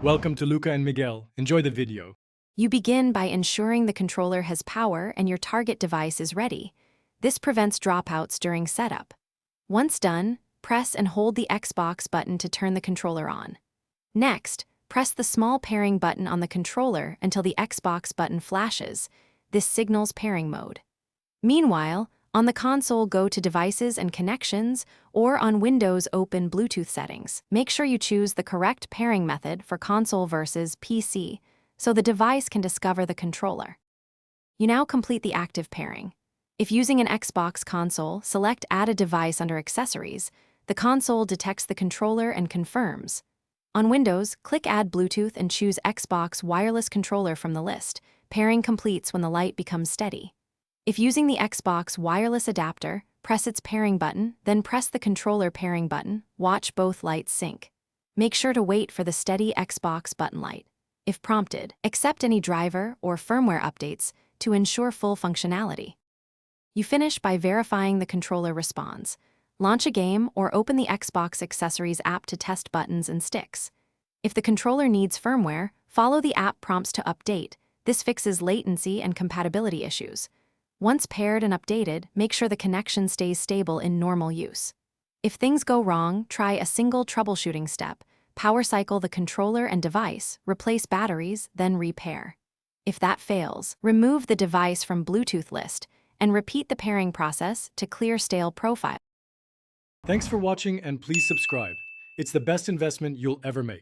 Welcome to Luca and Miguel. Enjoy the video. You begin by ensuring the controller has power and your target device is ready. This prevents dropouts during setup. Once done, press and hold the Xbox button to turn the controller on. Next, press the small pairing button on the controller until the Xbox button flashes. This signals pairing mode. Meanwhile, on the console, go to Devices and Connections, or on Windows, open Bluetooth settings. Make sure you choose the correct pairing method for console versus PC, so the device can discover the controller. You now complete the active pairing. If using an Xbox console, select Add a Device under Accessories. The console detects the controller and confirms. On Windows, click Add Bluetooth and choose Xbox Wireless Controller from the list. Pairing completes when the light becomes steady. If using the Xbox wireless adapter, press its pairing button, then press the controller pairing button. Watch both lights sync. Make sure to wait for the steady Xbox button light. If prompted, accept any driver or firmware updates to ensure full functionality. You finish by verifying the controller responds. Launch a game or open the Xbox Accessories app to test buttons and sticks. If the controller needs firmware, follow the app prompts to update. This fixes latency and compatibility issues. Once paired and updated, make sure the connection stays stable in normal use. If things go wrong, try a single troubleshooting step. Power cycle the controller and device, replace batteries, then repair. If that fails, remove the device from Bluetooth list and repeat the pairing process to clear stale profile. Thanks for watching and please subscribe. It's the best investment you'll ever make.